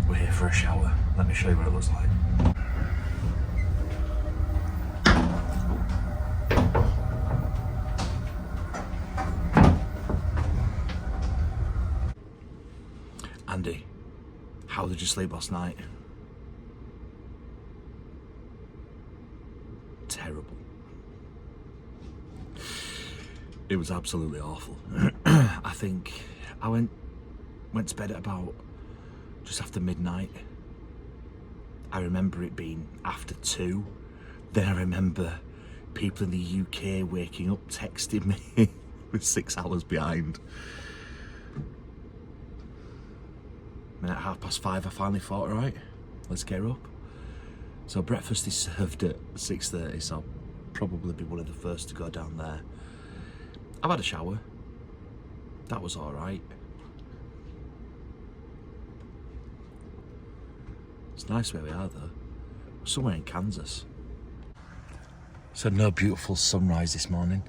We're here for a shower. Let me show you what it looks like. Andy, how did you sleep last night? Terrible. It was absolutely awful. I think I went to bed at about just after midnight. I remember it being after 2. Then I remember people in the UK waking up texting me with 6 hours behind. And at 5:30 I finally thought, all right, let's get her up. So breakfast is served at 6:30, so I'll probably be one of the first to go down there. I've had a shower. That was all right. It's nice where we are though. We're somewhere in Kansas. So no beautiful sunrise this morning.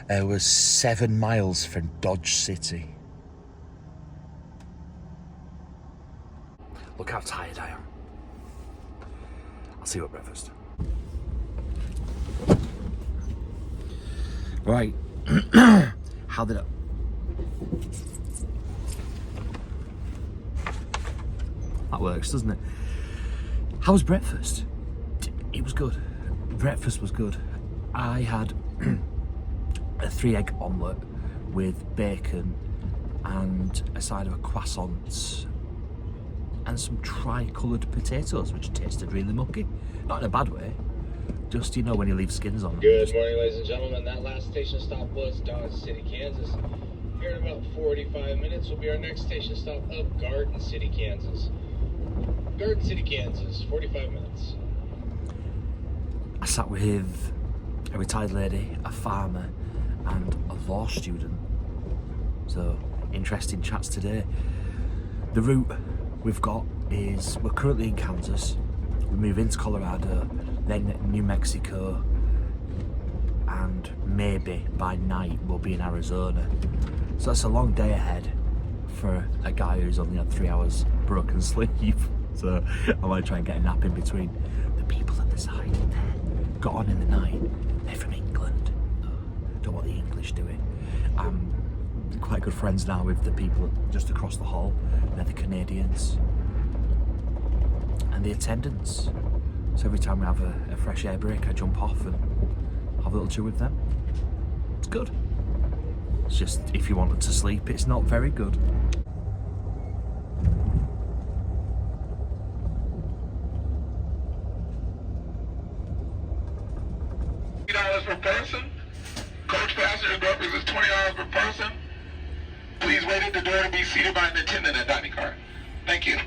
We're 7 miles from Dodge City. Look how tired I am. I'll see you at breakfast. Right. How did it? That works, doesn't it? How was breakfast? It was good. Breakfast was good. I had a 3-egg omelette with bacon and a side of a croissant and some tri-coloured potatoes, which tasted really mucky. Not in a bad way, just, you know, when you leave skins on them. Good morning, ladies and gentlemen. That last station stop was Dodge City, Kansas. Here in about 45 minutes will be our next station stop of Garden City, Kansas. Garden City, Kansas, 45 minutes. I sat with a retired lady, a farmer, and a law student. So, interesting chats today. The route we've got is, we're currently in Kansas, we move into Colorado, then New Mexico, and maybe by night we'll be in Arizona. So that's a long day ahead for a guy who's only had 3 hours broken sleep. So I might try and get a nap in between. The people at the side there got on in the night. They're from England. Don't know what the English doing. I'm quite good friends now with the people just across the hall. They're the Canadians. And the attendants. So every time we have a fresh air break, I jump off and have a little chill with them. It's good. It's just, if you wanted to sleep, it's not very good. $20 per person. Coach passenger breakfast is $20 per person. Please wait at the door to be seated by an attendant at dining car. Thank you.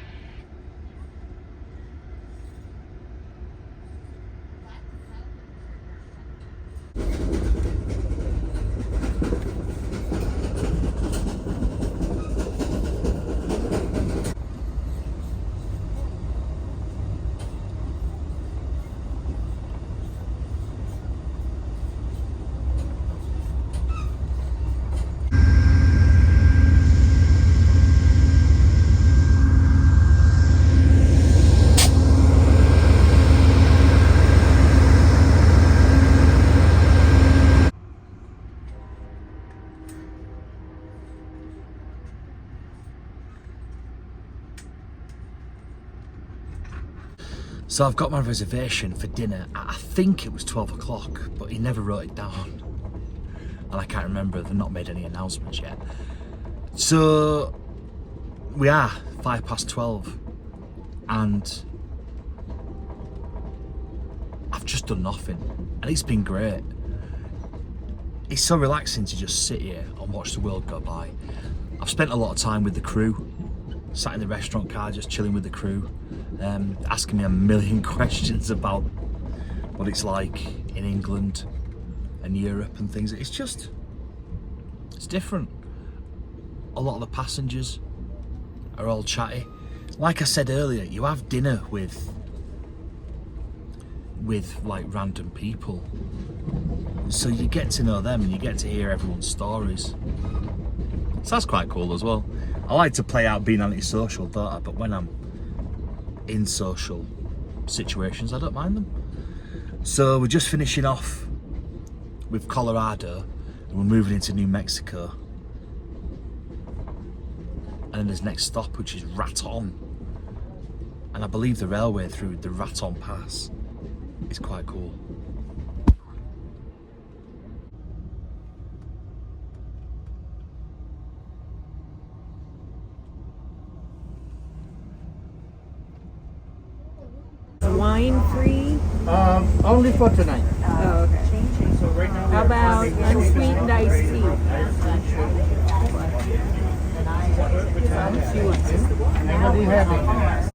So I've got my reservation for dinner. I think it was 12 o'clock, but he never wrote it down. And I can't remember, they've not made any announcements yet. So we are 12:05, and I've just done nothing. And it's been great. It's so relaxing to just sit here and watch the world go by. I've spent a lot of time with the crew, sat in the restaurant car just chilling with the crew, asking me a million questions about what it's like in England and Europe and things. It's different. A lot of the passengers are all chatty. Like I said earlier, you have dinner with like random people, so you get to know them and you get to hear everyone's stories. So that's quite cool as well. I like to play out being antisocial, don't I? But when I'm in social situations, I don't mind them. So we're just finishing off with Colorado and we're moving into New Mexico. And then there's next stop, which is Raton. And I believe the railway through the Raton Pass is quite cool. Wine free? Only for tonight. Oh, okay. So right now, How about unsweetened iced tea? what do you have?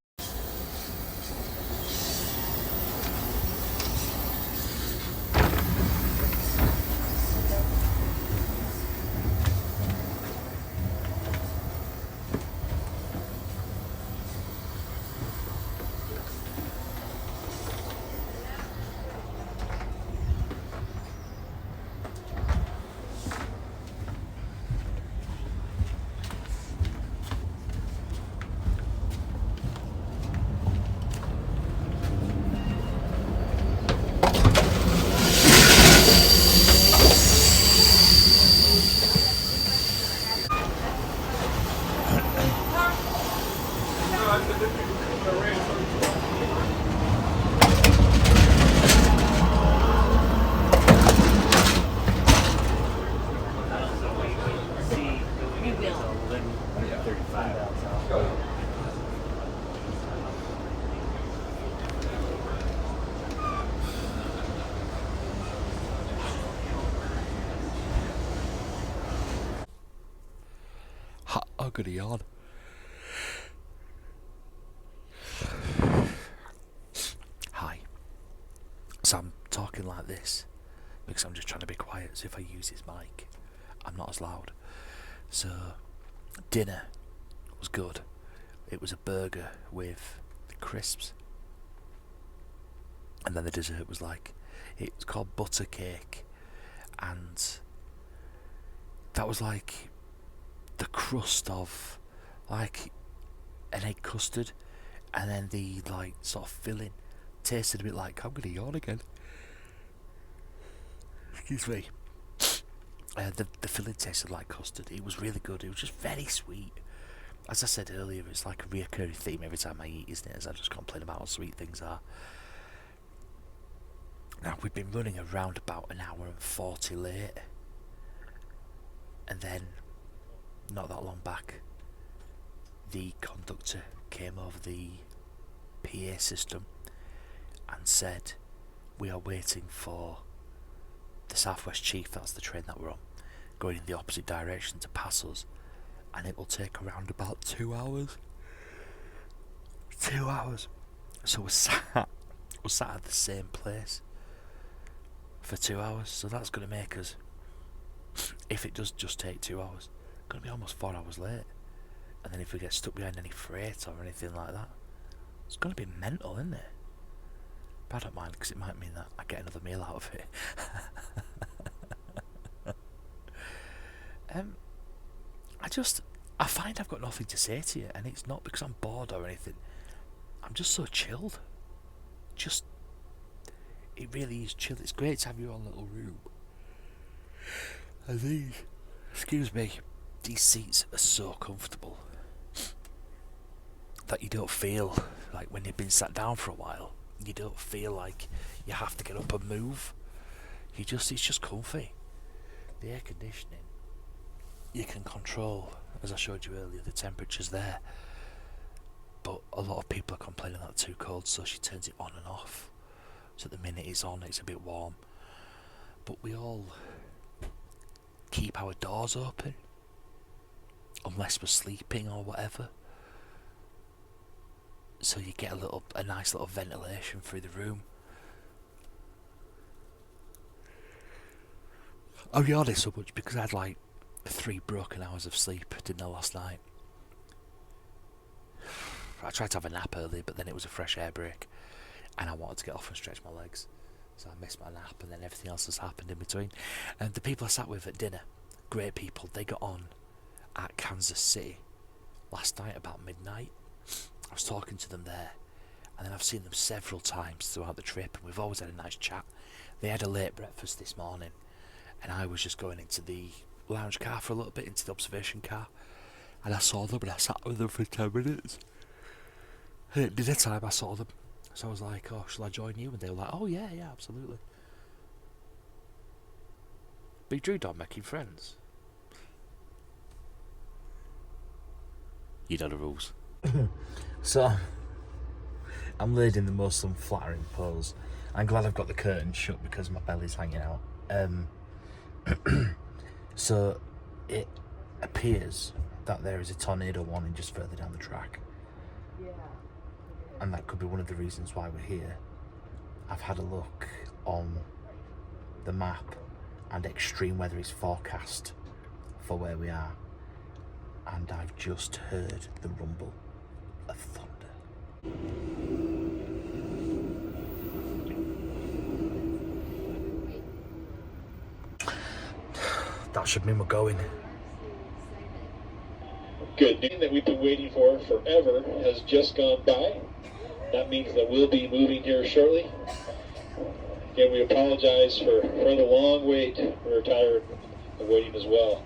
I'm gonna yawn. Hi. So I'm talking like this because I'm just trying to be quiet, so if I use his mic, I'm not as loud. So, dinner was good. It was a burger with crisps. And then the dessert was like, it's called butter cake. And that was like the crust of like an egg custard, and then the like sort of filling tasted a bit like, I'm gonna yawn again. Excuse me. The filling tasted like custard. It was really good. It was just very sweet. As I said earlier, it's like a reoccurring theme every time I eat, isn't it? As I just complain about how sweet things are. Now, we've been running around about an hour and 40 late. And then, not that long back, the conductor came over the PA system and said, we are waiting for the Southwest Chief, that's the train that we're on, going in the opposite direction to pass us, and it will take around about 2 hours. 2 hours. So we're sat at the same place for 2 hours, so that's going to make us, if it does just take 2 hours, going to be almost 4 hours late. And then if we get stuck behind any freight or anything like that, it's going to be mental, isn't it? But I don't mind, because it might mean that I get another meal out of it. I find I've got nothing to say to you, and it's not because I'm bored or anything. I'm just so chilled. It really is chill. It's great to have your own little room. And these seats are so comfortable that you don't feel like when you've been sat down for a while, you don't feel like you have to get up and move. It's just comfy. The air conditioning, you can control, as I showed you earlier, the temperature's there. But a lot of people are complaining that it's too cold, so she turns it on and off. So the minute it's on, it's a bit warm. But we all keep our doors open, unless we're sleeping or whatever. So you get a nice little ventilation through the room. I'm yawning so much because I had like 3 broken hours of sleep, didn't I, last night? I tried to have a nap earlier, but then it was a fresh air break, and I wanted to get off and stretch my legs, so I missed my nap, and then everything else has happened in between. And the people I sat with at dinner, great people. They got on at Kansas City last night about midnight. I was talking to them there, And then I've seen them several times throughout the trip, and we've always had a nice chat. They had a late breakfast this morning, and I was just going into the lounge car for a little bit, into the observation car, and I saw them and I sat with them for 10 minutes. And at dinner time I saw them, so I was like, oh, shall I join you? And they were like, oh yeah, absolutely. Big Drew Dog making friends. You know the rules. So, I'm laid in the most unflattering pose. I'm glad I've got the curtain shut because my belly's hanging out. So, it appears that there is a tornado warning just further down the track. And that could be one of the reasons why we're here. I've had a look on the map, and extreme weather is forecast for where we are. And I've just heard the rumble of thunder. That should mean we're going. Good news that we've been waiting for forever has just gone by. That means that we'll be moving here shortly. Again, we apologize for the long wait. We're tired of waiting as well.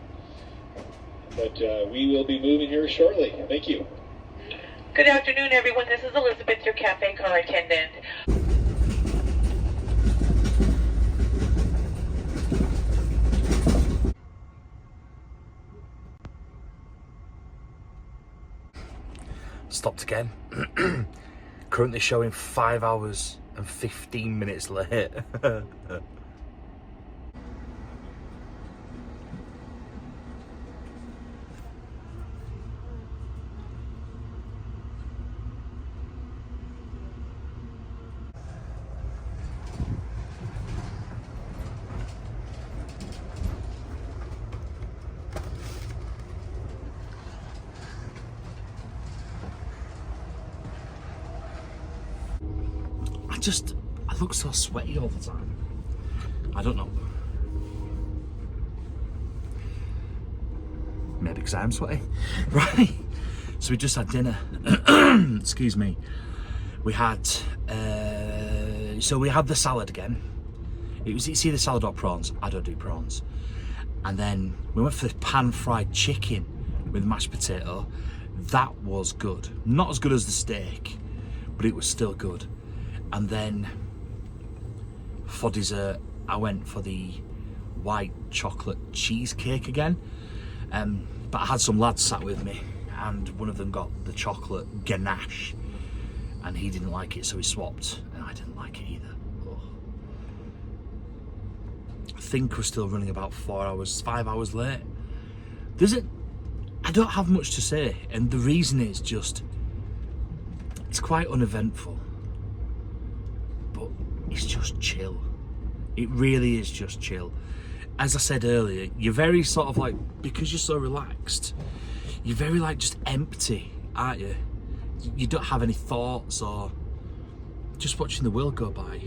But we will be moving here shortly. Thank you. Good afternoon, everyone. This is Elizabeth, your cafe car attendant. Stopped again. Currently showing 5 hours and 15 minutes late. I look so sweaty all the time. I don't know. Maybe because I'm sweaty. Right. So we just had dinner. Excuse me. We had the salad again. It's either salad or prawns. I don't do prawns. And then we went for the pan-fried chicken with mashed potato. That was good. Not as good as the steak, but it was still good. And then for dessert, I went for the white chocolate cheesecake again. But I had some lads sat with me, and one of them got the chocolate ganache, and he didn't like it, so he swapped, and I didn't like it either. Ugh. I think we're still running about 5 hours late. I don't have much to say, and the reason is just, it's quite uneventful. But it's just chill. It really is just chill. As I said earlier, you're very sort of like, because you're so relaxed, you're very like just empty, aren't you? You don't have any thoughts, or just watching the world go by.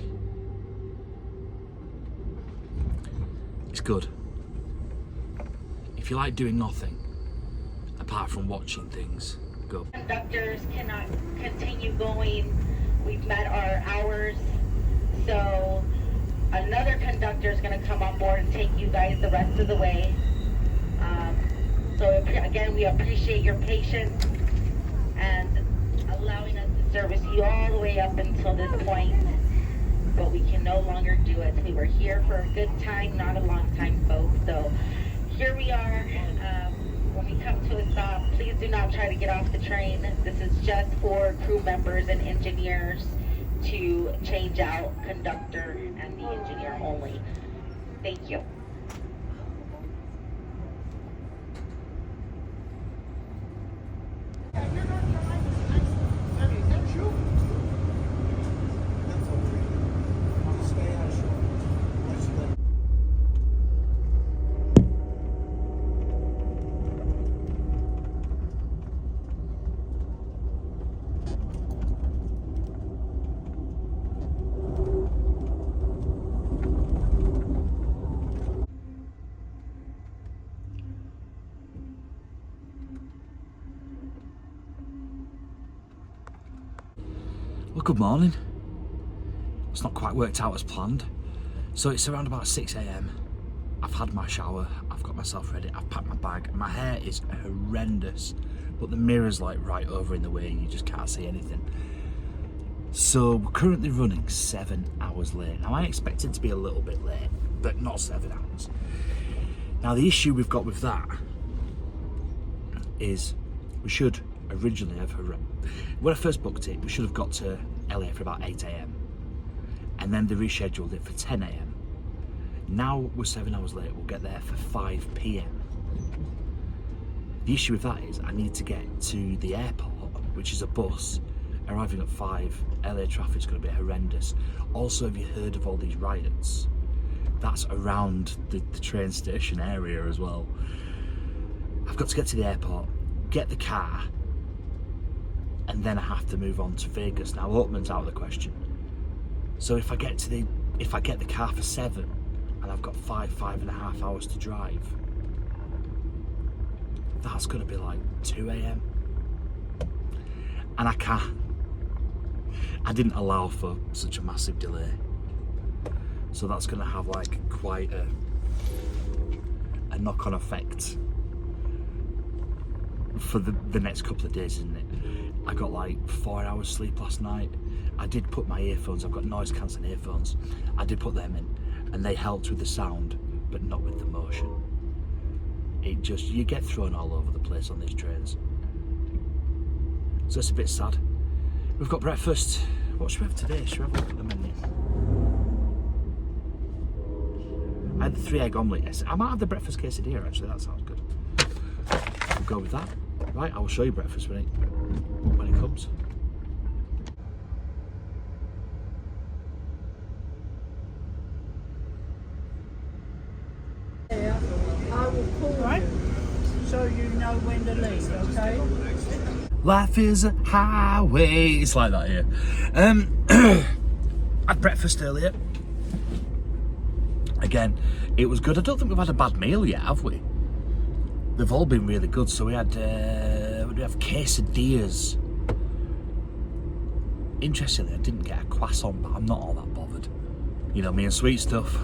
It's good. If you like doing nothing apart from watching things, go. Conductors cannot continue going. We've met our hours. So another conductor is going to come on board and take you guys the rest of the way. So again, we appreciate your patience and allowing us to service you all the way up until this point. But we can no longer do it. We were here for a good time, not a long time, folks. So here we are. When we come to a stop, please do not try to get off the train. This is just for crew members and engineers to change out conductor and the engineer only. Thank you. Well, good morning. It's not quite worked out as planned. So it's around about 6 a.m. I've had my shower, I've got myself ready, I've packed my bag. My hair is horrendous, but the mirror's like right over in the way and you just can't see anything. So we're currently running 7 hours late. Now I expected to be a little bit late, but not 7 hours. Now the issue we've got with that is we should originally have, when I first booked it, we should have got to LA for about 8 a.m. and then they rescheduled it for 10 a.m. Now we're 7 hours late, we'll get there for 5 p.m. The issue with that is I need to get to the airport, which is a bus, arriving at 5. LA traffic's going to be horrendous. Also, have you heard of all these riots? That's around the train station area as well. I've got to get to the airport, get the car, and then I have to move on to Vegas. Now Oatman's out of the question. So if I get the car for 7 and I've got 5.5 hours to drive, that's gonna be like 2 a.m. and I didn't allow for such a massive delay. So that's gonna have like quite a knock-on effect for the next couple of days, isn't it? I got like 4 hours sleep last night. I did put my earphones, I've got noise cancelling earphones. I did put them in and they helped with the sound, but not with the motion. It just, you get thrown all over the place on these trains. So it's a bit sad. We've got breakfast. What should we have today? Should we have a look at the menu? I had the 3 egg omelette yesterday. I might have the breakfast quesadilla actually, that sounds good. We'll go with that. Right, I will show you breakfast when it comes. I will call you so you know when to leave, okay? Life is a highway. It's like that here. I had breakfast earlier. Again, it was good. I don't think we've had a bad meal yet, have we? They've all been really good. So we had, what do we have? Quesadillas. Interestingly, I didn't get a croissant, but I'm not all that bothered. You know me and sweet stuff.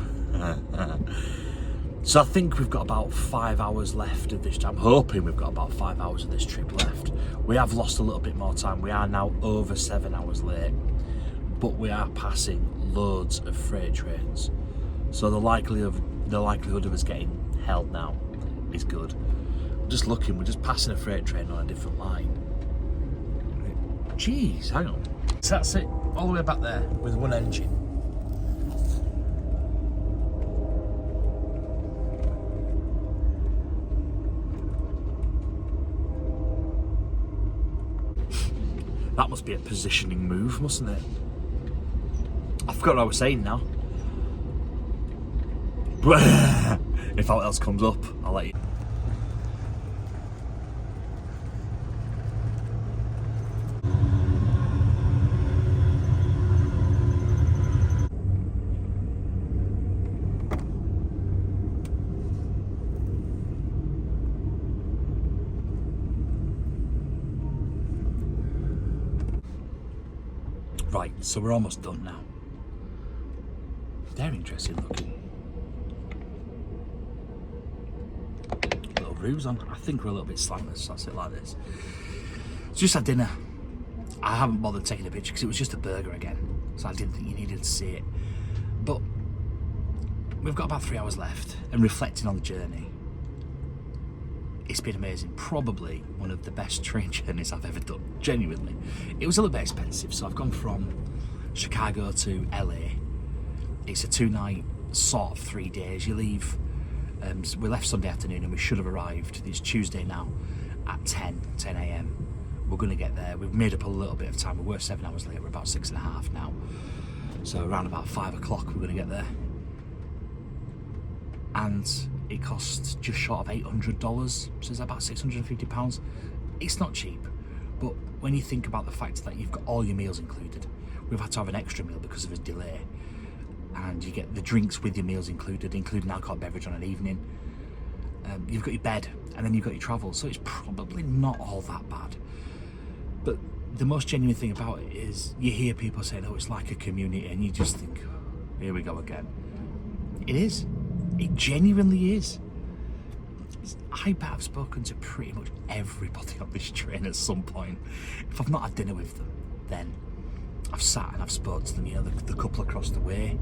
So I think we've got about 5 hours left of this. I'm hoping we've got about 5 hours of this trip left. We have lost a little bit more time. We are now over 7 hours late, but we are passing loads of freight trains. So the likelihood of us getting held now is good. Just looking, we're just passing a freight train on a different line. Jeez, hang on. So that's it, all the way back there with one engine. That must be a positioning move, mustn't it? I forgot what I was saying now. If all else comes up, I'll let you. Right, so we're almost done now. They're interesting looking. Little roofs on. I think we're a little bit slanted, so I'll sit like this. Just had dinner. I haven't bothered taking a picture because it was just a burger again, so I didn't think you needed to see it. But we've got about 3 hours left, and reflecting on the journey, it's been amazing. Probably one of the best train journeys I've ever done, genuinely. It was a little bit expensive, so I've gone from Chicago to LA. It's a 2-night, sort of 3 days. You leave, so we left Sunday afternoon and we should have arrived, it's Tuesday now, at 10 a.m. We're going to get there. We've made up a little bit of time. We were 7 hours late, we're about 6.5 now. So around about 5 o'clock we're going to get there. And it costs just short of $800, so it's about £650. It's not cheap, but when you think about the fact that you've got all your meals included, we've had to have an extra meal because of a delay, and you get the drinks with your meals included, including alcohol beverage on an evening. You've got your bed, and then you've got your travel, so it's probably not all that bad. But the most genuine thing about it is you hear people saying, oh, it's like a community, and you just think, here we go again. It is. It genuinely is. I bet I've spoken to pretty much everybody on this train at some point. If I've not had dinner with them, then I've sat and I've spoken to them, you know, the couple across the way.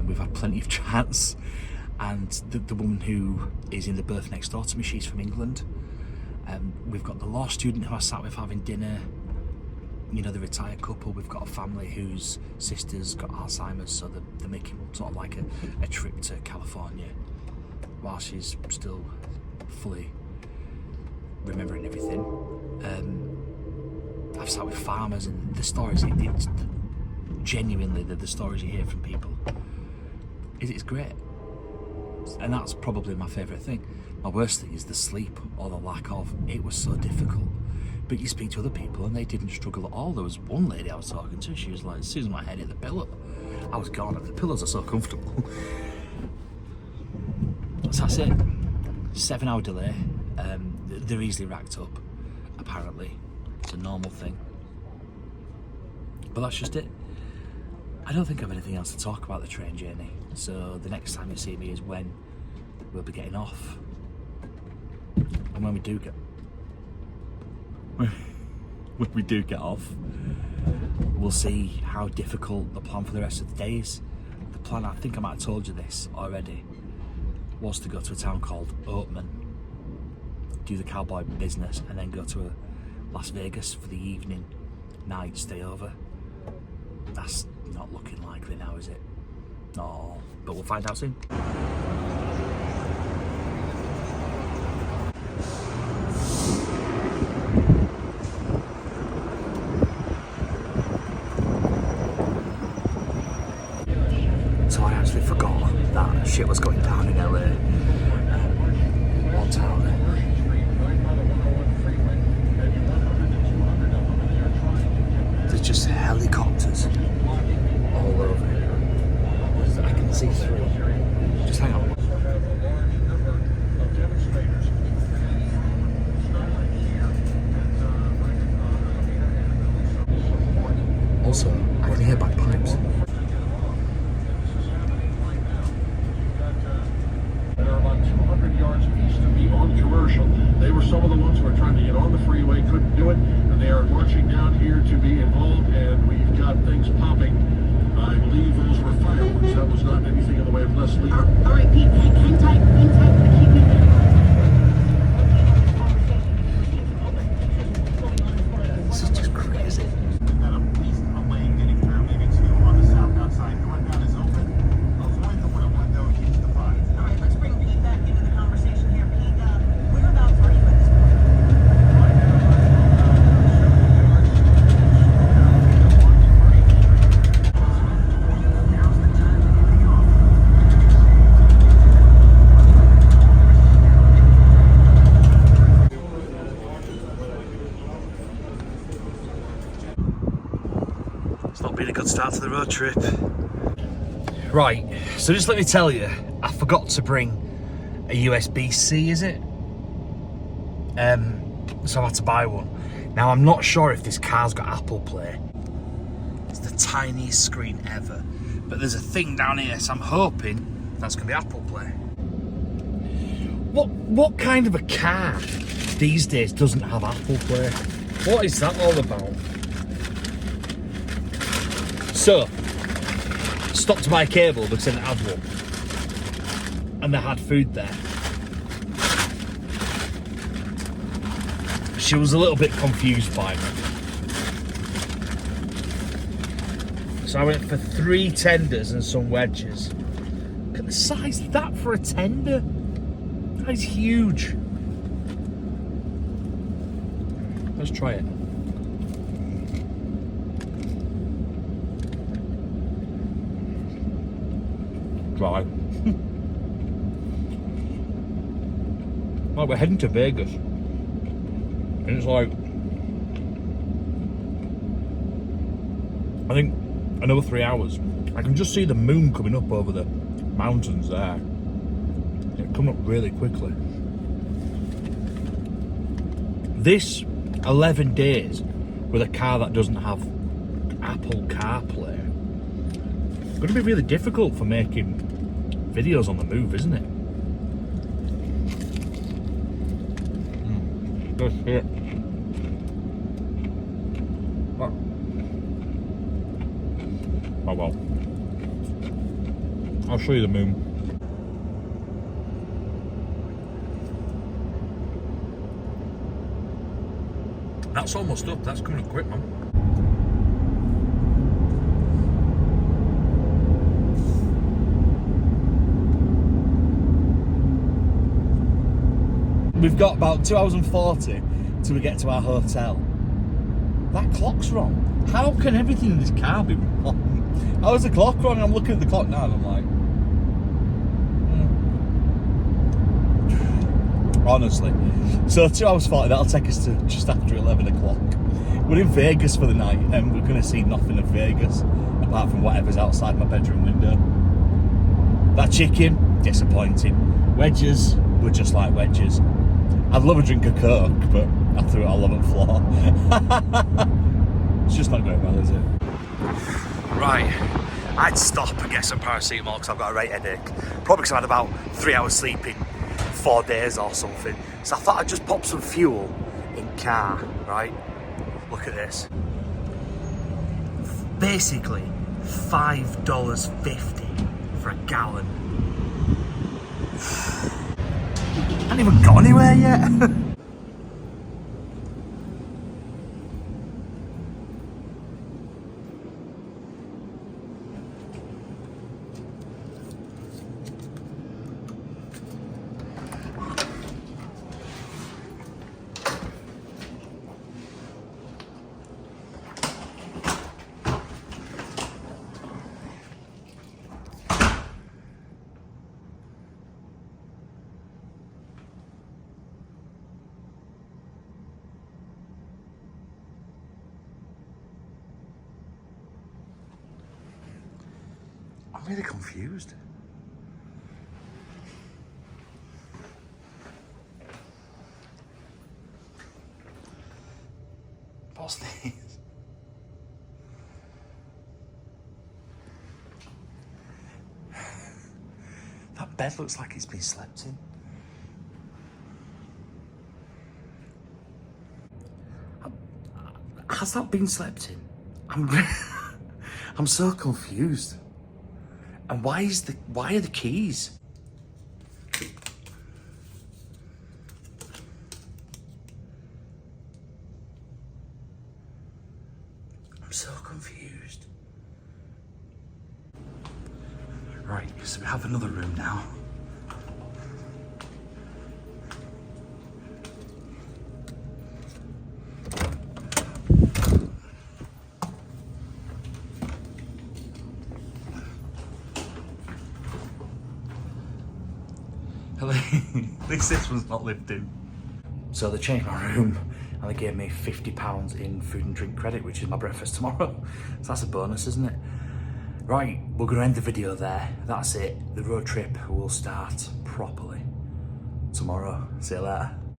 We've had plenty of chats. And the woman who is in the berth next door to me, she's from England. We've got the law student who I sat with having dinner. You know, the retired couple. We've got a family whose sister's got Alzheimer's, so they're making sort of like a trip to California while she's still fully remembering everything. I've sat with farmers, and the stories, it's genuinely the stories you hear from people, it's great. And that's probably my favourite thing. My worst thing is the sleep, or the lack of. It was so difficult. But you speak to other people and they didn't struggle at all. There was one lady I was talking to, she was like, as soon as my head hit the pillow, I was gone. The pillows are so comfortable. So that's it. 7-hour delay. They're easily racked up, apparently. It's a normal thing. But that's just it. I don't think I have anything else to talk about the train journey. So the next time you see me is when we'll be getting off. And when we do get off, we'll see how difficult the plan for the rest of the day is. The plan, I think I might have told you this already, was to go to a town called Oatman, do the cowboy business, and then go to Las Vegas for the evening, night stay over. That's not looking likely now, is it? No, but we'll find out soon. So I actually forgot that shit was going down in LA. One town. There's just helicopters all over. I can see 3. Just hang on. Also, I can hear bagpipes. They're about 200 yards east of me on Commercial. They were some of the ones who were trying to get on the freeway, couldn't do it, and they are marching down here to be involved, and we've got things popping. I believe those were fireworks. That was not anything in the way of Leslie. All right, Pete, hang tight, keep me there. This is just crazy. Got a police lane getting through, maybe 2 on the southbound side. Northbound is open. Avoid the window, keep the 5. All right, let's bring Pete back into the conversation here. Pete, whereabouts are you at this point? It's not been a good start to the road trip. Right, so just let me tell you, I forgot to bring a USB-C, is it? So I had to buy one. Now I'm not sure if this car's got Apple Play. It's the tiniest screen ever. But there's a thing down here, so I'm hoping that's gonna be Apple Play. What kind of a car these days doesn't have Apple Play? What is that all about? So, stopped to buy a cable because they didn't have one. And they had food there. She was a little bit confused by me. So I went for 3 tenders and some wedges. Look at the size of that for a tender. That is huge. Let's try it. Dry. Right, we're heading to Vegas. And it's like, I think another 3 hours. I can just see the moon coming up over the mountains there. It's coming up really quickly. This 11 days with a car that doesn't have Apple CarPlay, it's going to be really difficult for making videos on the move, isn't it? Just here. Oh well. I'll show you the moon. That's almost up. That's coming up quick, man. We've got about 2 hours and 40 till we get to our hotel. That clock's wrong. How can everything in this car be wrong? How is the clock wrong? I'm looking at the clock now and I'm like... Honestly. So 2 hours 40, that'll take us to just after 11 o'clock. We're in Vegas for the night and we're going to see nothing of Vegas apart from whatever's outside my bedroom window. That chicken, disappointing. Wedges were just like wedges. I'd love a drink of Coke, but I threw it all over the floor. It's just not going well, is it? Right, I'd stop and get some paracetamol because I've got a right headache. Probably because I had about 3 hours sleeping 4 days or something. So I thought I'd just pop some fuel in car, right? Look at this. Basically, $5.50 for a gallon. I haven't even got anywhere yet. I'm really confused. What's this? That bed looks like it's been slept in. Has that been slept in? I'm so confused. And why are the keys? I'm so confused. Right, so we have another room now. At least this one's not lived in. So they changed my room and they gave me £50 in food and drink credit, which is my breakfast tomorrow. So that's a bonus, isn't it? Right, we're going to end the video there. That's it. The road trip will start properly tomorrow. See you later.